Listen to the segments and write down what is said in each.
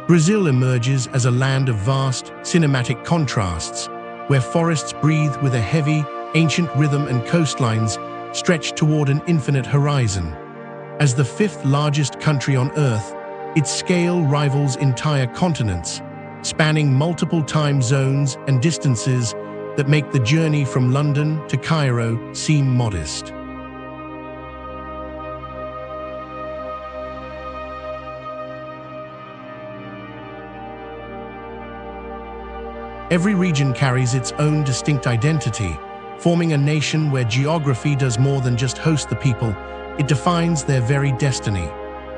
Brazil emerges as a land of vast, cinematic contrasts, where forests breathe with a heavy, ancient rhythm and coastlines stretch toward an infinite horizon. As the fifth largest country on Earth, its scale rivals entire continents, spanning multiple time zones and distances that make the journey from London to Cairo seem modest. Every region carries its own distinct identity, forming a nation where geography does more than just host the people, it defines their very destiny.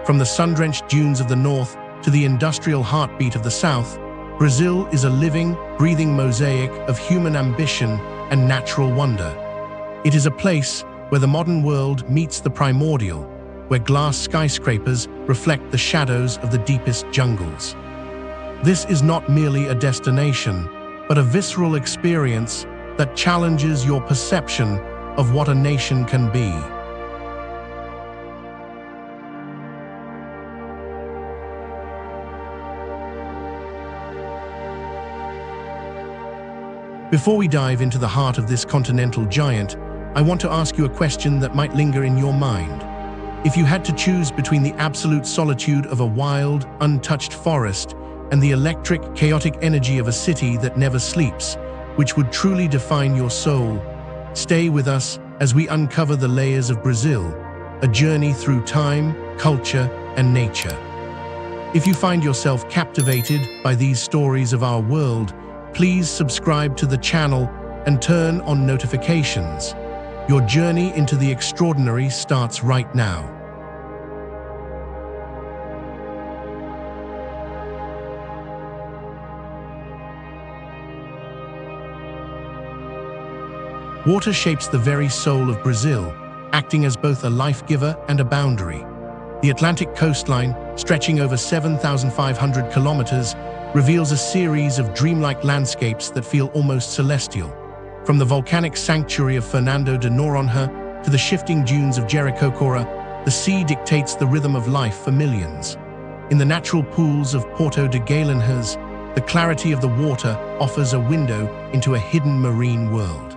From the sun-drenched dunes of the north to the industrial heartbeat of the south, Brazil is a living, breathing mosaic of human ambition and natural wonder. It is a place where the modern world meets the primordial, where glass skyscrapers reflect the shadows of the deepest jungles. This is not merely a destination, but a visceral experience that challenges your perception of what a nation can be. Before we dive into the heart of this continental giant, I want to ask you a question that might linger in your mind. If you had to choose between the absolute solitude of a wild, untouched forest and the electric, chaotic energy of a city that never sleeps, which would truly define your soul? Stay with us as we uncover the layers of Brazil, a journey through time, culture, and nature. If you find yourself captivated by these stories of our world, please subscribe to the channel and turn on notifications. Your journey into the extraordinary starts right now. Water shapes the very soul of Brazil, acting as both a life-giver and a boundary. The Atlantic coastline, stretching over 7,500 kilometers, reveals a series of dreamlike landscapes that feel almost celestial. From the volcanic sanctuary of Fernando de Noronha to the shifting dunes of Jericoacoara, the sea dictates the rhythm of life for millions. In the natural pools of Porto de Galinhas, the clarity of the water offers a window into a hidden marine world.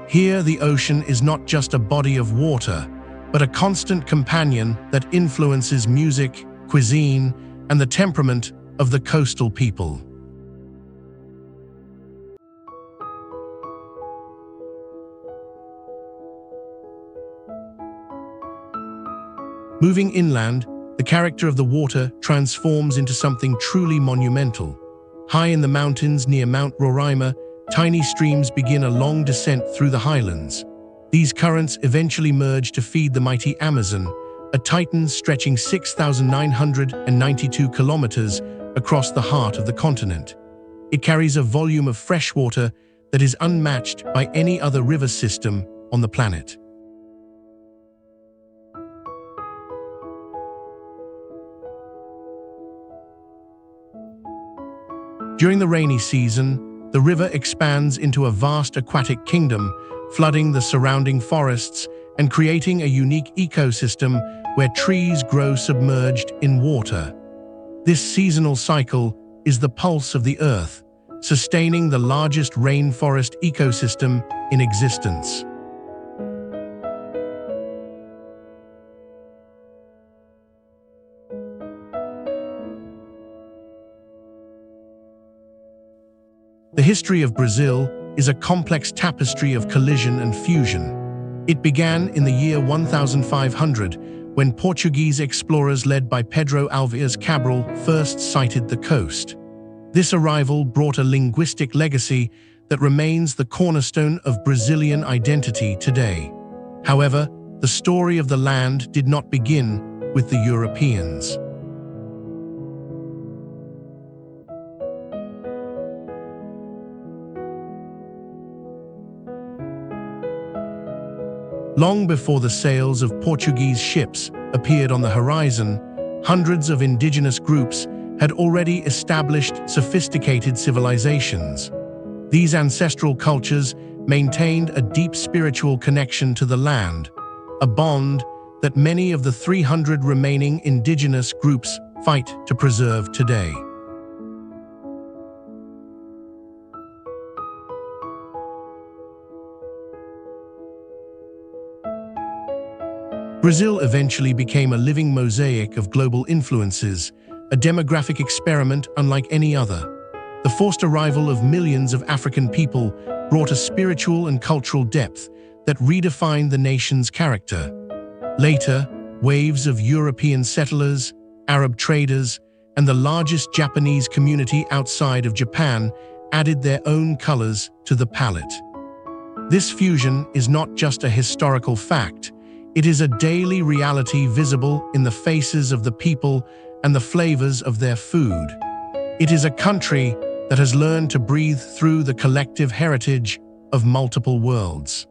Here, the ocean is not just a body of water, but a constant companion that influences music, cuisine, and the temperament of the coastal people. Moving inland, the character of the water transforms into something truly monumental. High in the mountains near Mount Roraima, tiny streams begin a long descent through the highlands. These currents eventually merge to feed the mighty Amazon, a titan stretching 6,992 kilometers across the heart of the continent. It carries a volume of fresh water that is unmatched by any other river system on the planet. During the rainy season, the river expands into a vast aquatic kingdom, flooding the surrounding forests and creating a unique ecosystem where trees grow submerged in water. This seasonal cycle is the pulse of the earth, sustaining the largest rainforest ecosystem in existence. The history of Brazil is a complex tapestry of collision and fusion. It began in the year 1500, when Portuguese explorers led by Pedro Álvares Cabral first sighted the coast. This arrival brought a linguistic legacy that remains the cornerstone of Brazilian identity today. However, the story of the land did not begin with the Europeans. Long before the sails of Portuguese ships appeared on the horizon, hundreds of indigenous groups had already established sophisticated civilizations. These ancestral cultures maintained a deep spiritual connection to the land, a bond that many of the 300 remaining indigenous groups fight to preserve today. Brazil eventually became a living mosaic of global influences, a demographic experiment unlike any other. The forced arrival of millions of African people brought a spiritual and cultural depth that redefined the nation's character. Later, waves of European settlers, Arab traders, and the largest Japanese community outside of Japan added their own colors to the palette. This fusion is not just a historical fact, it is a daily reality visible in the faces of the people and the flavors of their food. It is a country that has learned to breathe through the collective heritage of multiple worlds.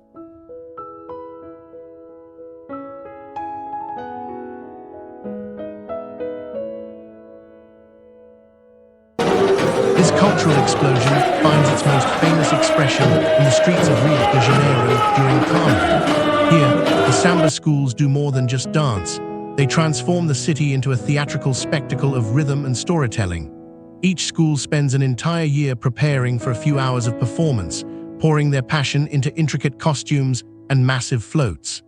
This cultural explosion finds its most famous expression in the streets of Rio de Janeiro during Carnival. Here, the samba schools do more than just dance. They transform the city into a theatrical spectacle of rhythm and storytelling. Each school spends an entire year preparing for a few hours of performance, pouring their passion into intricate costumes and massive floats.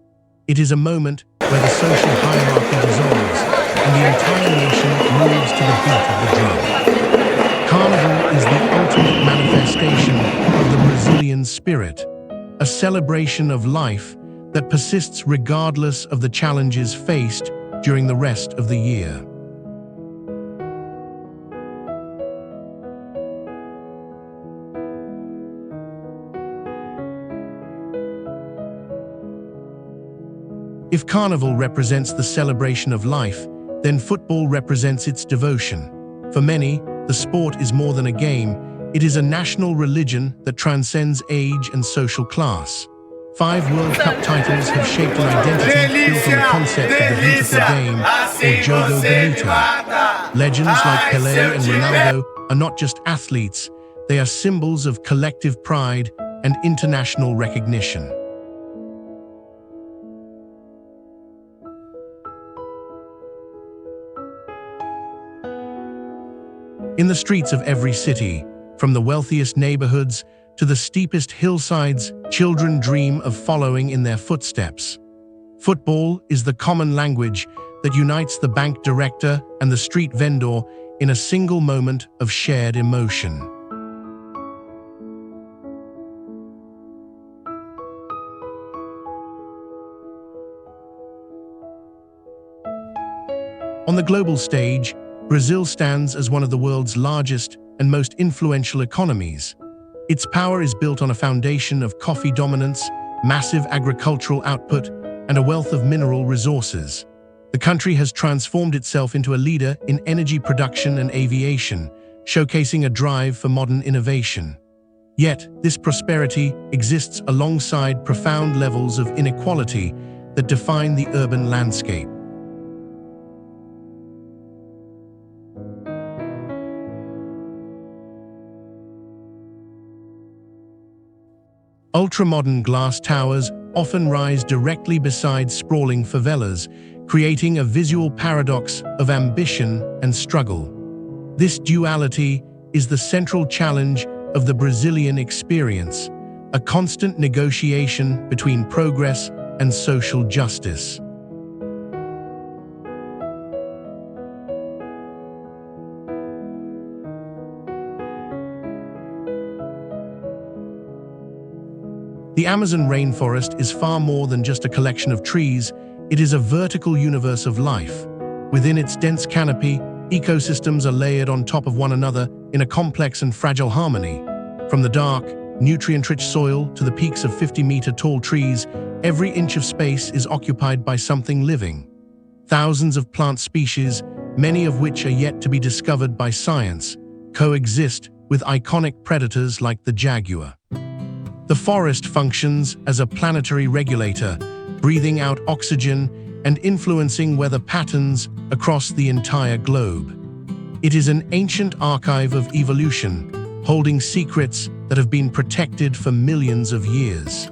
It is a moment where the social hierarchy dissolves and the entire nation moves to the beat of the drum. Carnival is the ultimate manifestation of the Brazilian spirit, a celebration of life that persists regardless of the challenges faced during the rest of the year. If Carnival represents the celebration of life, then football represents its devotion. For many, the sport is more than a game, it is a national religion that transcends age and social class. 5 World Cup titles have shaped an identity built on the concept of the beautiful game, or jogo bonito. Legends like Pelé and Ronaldo are not just athletes, they are symbols of collective pride and international recognition. In the streets of every city, from the wealthiest neighborhoods to the steepest hillsides, children dream of following in their footsteps. Football is the common language that unites the bank director and the street vendor in a single moment of shared emotion. On the global stage, Brazil stands as one of the world's largest and most influential economies. Its power is built on a foundation of coffee dominance, massive agricultural output, and a wealth of mineral resources. The country has transformed itself into a leader in energy production and aviation, showcasing a drive for modern innovation. Yet, this prosperity exists alongside profound levels of inequality that define the urban landscape. Ultra-modern glass towers often rise directly beside sprawling favelas, creating a visual paradox of ambition and struggle. This duality is the central challenge of the Brazilian experience, a constant negotiation between progress and social justice. The Amazon rainforest is far more than just a collection of trees, it is a vertical universe of life. Within its dense canopy, ecosystems are layered on top of one another in a complex and fragile harmony. From the dark, nutrient-rich soil to the peaks of 50-meter-tall trees, every inch of space is occupied by something living. Thousands of plant species, many of which are yet to be discovered by science, coexist with iconic predators like the jaguar. The forest functions as a planetary regulator, breathing out oxygen and influencing weather patterns across the entire globe. It is an ancient archive of evolution, holding secrets that have been protected for millions of years.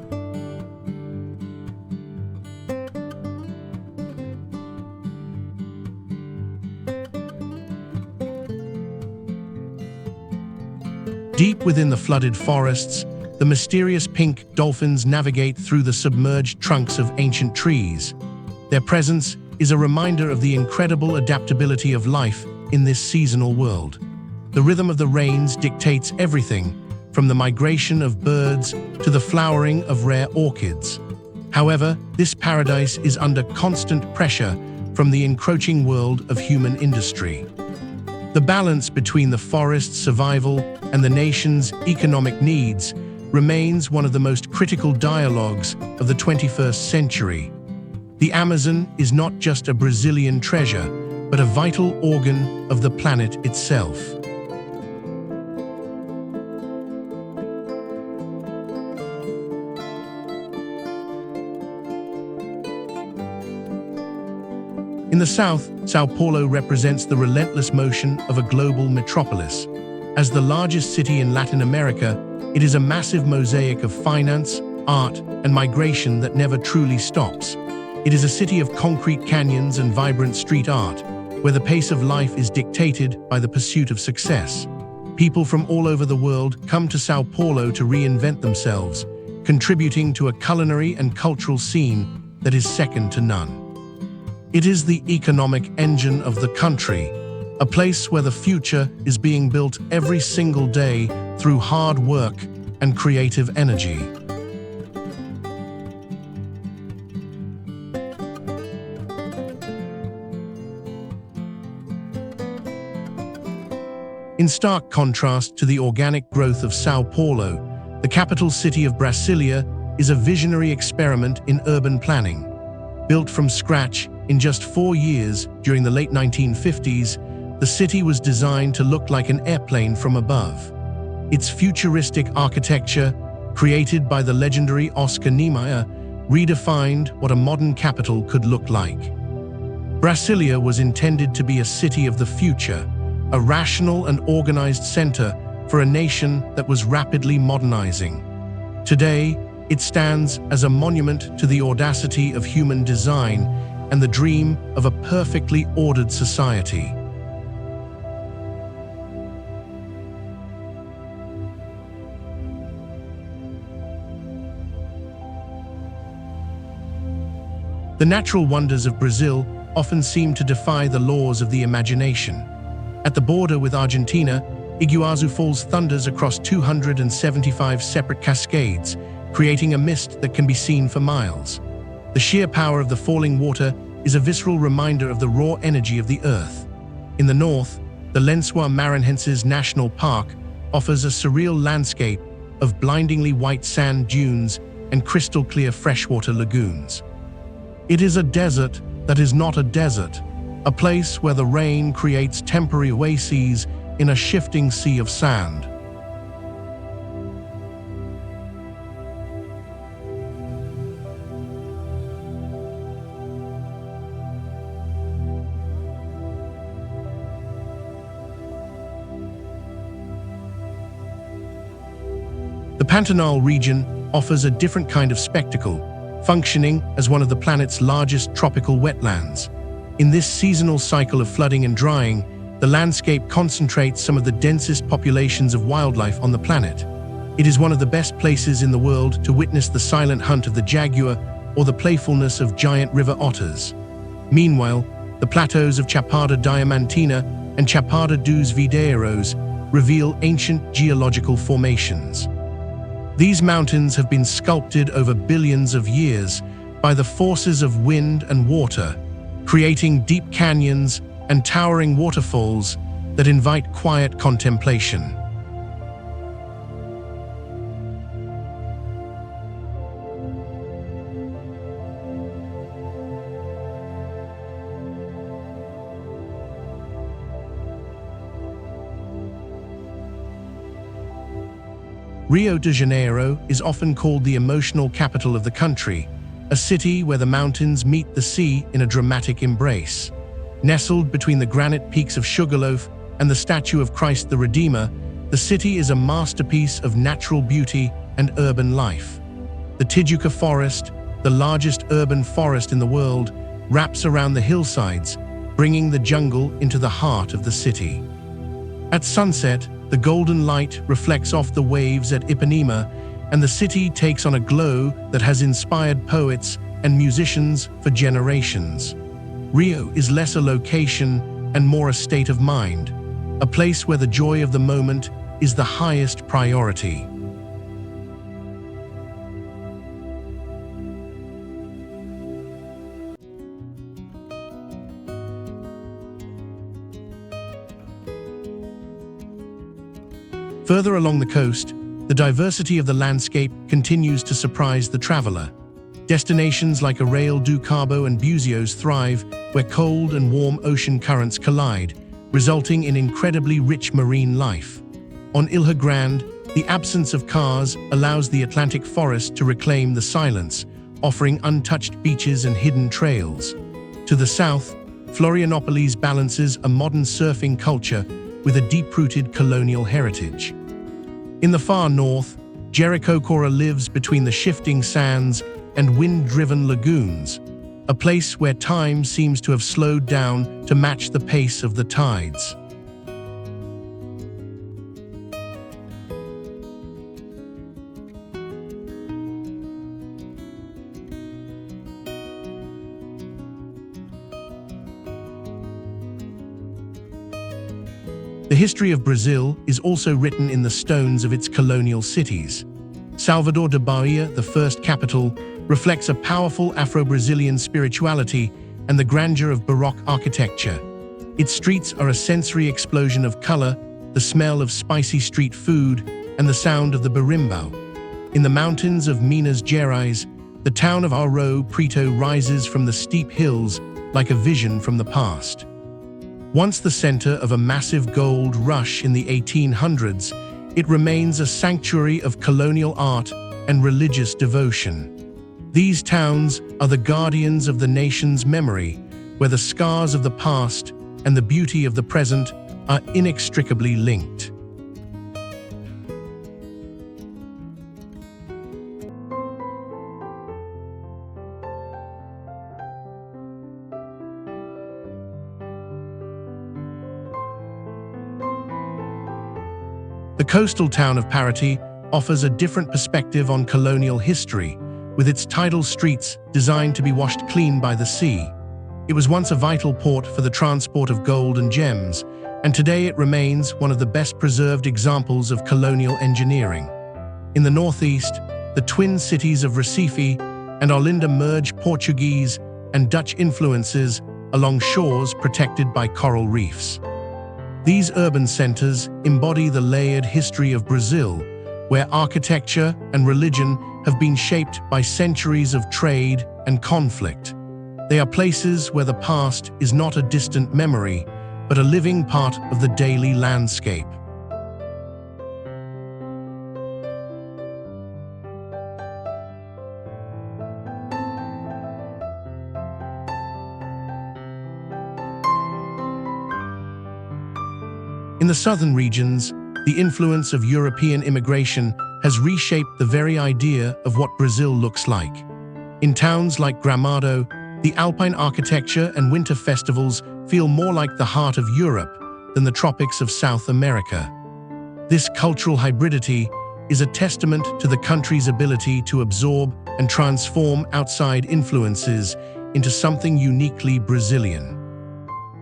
Deep within the flooded forests, the mysterious pink dolphins navigate through the submerged trunks of ancient trees. Their presence is a reminder of the incredible adaptability of life in this seasonal world. The rhythm of the rains dictates everything, from the migration of birds to the flowering of rare orchids. However, this paradise is under constant pressure from the encroaching world of human industry. The balance between the forest's survival and the nation's economic needs remains one of the most critical dialogues of the 21st century. The Amazon is not just a Brazilian treasure, but a vital organ of the planet itself. In the south, São Paulo represents the relentless motion of a global metropolis. As the largest city in Latin America, it is a massive mosaic of finance, art, and migration that never truly stops. It is a city of concrete canyons and vibrant street art, where the pace of life is dictated by the pursuit of success. People from all over the world come to São Paulo to reinvent themselves, contributing to a culinary and cultural scene that is second to none. It is the economic engine of the country, a place where the future is being built every single day through hard work and creative energy. In stark contrast to the organic growth of São Paulo, the capital city of Brasília is a visionary experiment in urban planning. Built from scratch in just 4 years during the late 1950s, the city was designed to look like an airplane from above. Its futuristic architecture, created by the legendary Oscar Niemeyer, redefined what a modern capital could look like. Brasília was intended to be a city of the future, a rational and organized center for a nation that was rapidly modernizing. Today, it stands as a monument to the audacity of human design and the dream of a perfectly ordered society. The natural wonders of Brazil often seem to defy the laws of the imagination. At the border with Argentina, Iguazu Falls thunders across 275 separate cascades, creating a mist that can be seen for miles. The sheer power of the falling water is a visceral reminder of the raw energy of the earth. In the north, the Lençóis Maranhenses National Park offers a surreal landscape of blindingly white sand dunes and crystal-clear freshwater lagoons. It is a desert that is not a desert, a place where the rain creates temporary oases in a shifting sea of sand. The Pantanal region offers a different kind of spectacle, functioning as one of the planet's largest tropical wetlands. In this seasonal cycle of flooding and drying, the landscape concentrates some of the densest populations of wildlife on the planet. It is one of the best places in the world to witness the silent hunt of the jaguar or the playfulness of giant river otters. Meanwhile, the plateaus of Chapada Diamantina and Chapada dos Veadeiros reveal ancient geological formations. These mountains have been sculpted over billions of years by the forces of wind and water, creating deep canyons and towering waterfalls that invite quiet contemplation. Rio de Janeiro is often called the emotional capital of the country, a city where the mountains meet the sea in a dramatic embrace. Nestled between the granite peaks of Sugarloaf and the statue of Christ the Redeemer, the city is a masterpiece of natural beauty and urban life. The Tijuca Forest, the largest urban forest in the world, wraps around the hillsides, bringing the jungle into the heart of the city. At sunset, The golden light reflects off the waves at Ipanema, and the city takes on a glow that has inspired poets and musicians for generations. Rio is less a location and more a state of mind, a place where the joy of the moment is the highest priority. Further along the coast, the diversity of the landscape continues to surprise the traveler. Destinations like Arraial do Cabo and Buzios thrive where cold and warm ocean currents collide, resulting in incredibly rich marine life. On Ilha Grande, the absence of cars allows the Atlantic forest to reclaim the silence, offering untouched beaches and hidden trails. To the south, Florianopolis balances a modern surfing culture with a deep-rooted colonial heritage. In the far north, Jericoacoara lives between the shifting sands and wind-driven lagoons, a place where time seems to have slowed down to match the pace of the tides. The history of Brazil is also written in the stones of its colonial cities. Salvador da Bahia, the first capital, reflects a powerful Afro-Brazilian spirituality and the grandeur of Baroque architecture. Its streets are a sensory explosion of color, the smell of spicy street food, and the sound of the berimbau. In the mountains of Minas Gerais, the town of Ouro Preto rises from the steep hills like a vision from the past. Once the center of a massive gold rush in the 1800s, it remains a sanctuary of colonial art and religious devotion. These towns are the guardians of the nation's memory, where the scars of the past and the beauty of the present are inextricably linked. The coastal town of Paraty offers a different perspective on colonial history, with its tidal streets designed to be washed clean by the sea. It was once a vital port for the transport of gold and gems, and today it remains one of the best preserved examples of colonial engineering. In the northeast, the twin cities of Recife and Olinda merge Portuguese and Dutch influences along shores protected by coral reefs. These urban centers embody the layered history of Brazil, where architecture and religion have been shaped by centuries of trade and conflict. They are places where the past is not a distant memory, but a living part of the daily landscape. In the southern regions, the influence of European immigration has reshaped the very idea of what Brazil looks like. In towns like Gramado, the alpine architecture and winter festivals feel more like the heart of Europe than the tropics of South America. This cultural hybridity is a testament to the country's ability to absorb and transform outside influences into something uniquely Brazilian.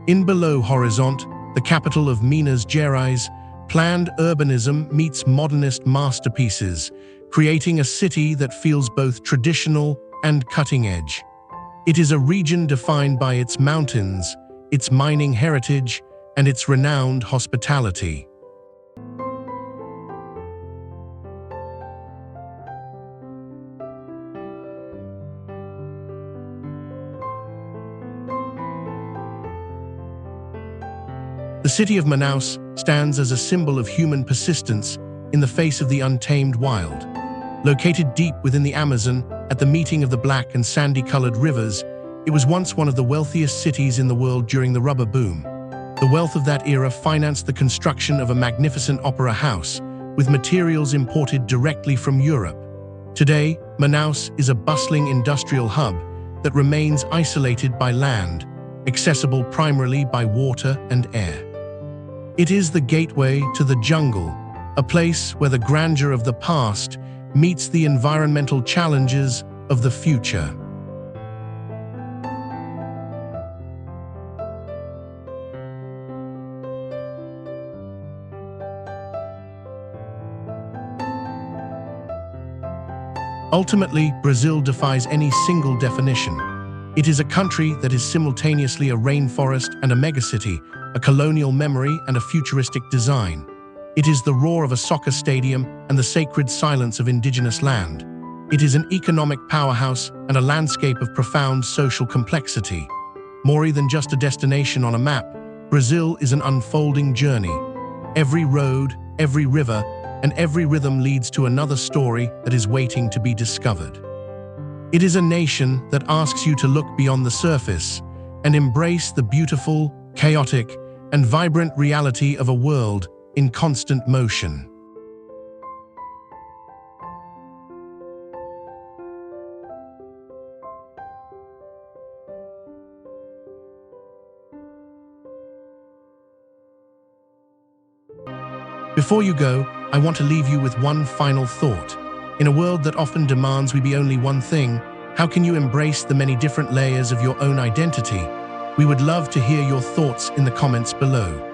In Belo Horizonte, the capital of Minas Gerais, planned urbanism meets modernist masterpieces, creating a city that feels both traditional and cutting-edge. It is a region defined by its mountains, its mining heritage, and its renowned hospitality. The city of Manaus stands as a symbol of human persistence in the face of the untamed wild. Located deep within the Amazon, at the meeting of the black and sandy-colored rivers, it was once one of the wealthiest cities in the world during the rubber boom. The wealth of that era financed the construction of a magnificent opera house, with materials imported directly from Europe. Today, Manaus is a bustling industrial hub that remains isolated by land, accessible primarily by water and air. It is the gateway to the jungle, a place where the grandeur of the past meets the environmental challenges of the future. Ultimately, Brazil defies any single definition. It is a country that is simultaneously a rainforest and a megacity, a colonial memory and a futuristic design. It is the roar of a soccer stadium and the sacred silence of indigenous land. It is an economic powerhouse and a landscape of profound social complexity. More than just a destination on a map, Brazil is an unfolding journey. Every road, every river, and every rhythm leads to another story that is waiting to be discovered. It is a nation that asks you to look beyond the surface and embrace the beautiful, chaotic, and vibrant reality of a world in constant motion. Before you go, I want to leave you with one final thought. In a world that often demands we be only one thing, how can you embrace the many different layers of your own identity? We would love to hear your thoughts in the comments below.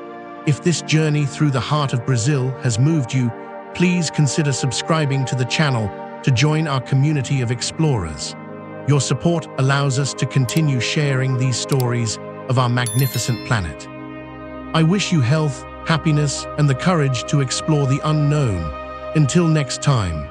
If this journey through the heart of Brazil has moved you, please consider subscribing to the channel to join our community of explorers. Your support allows us to continue sharing these stories of our magnificent planet. I wish you health, happiness, and the courage to explore the unknown. Until next time.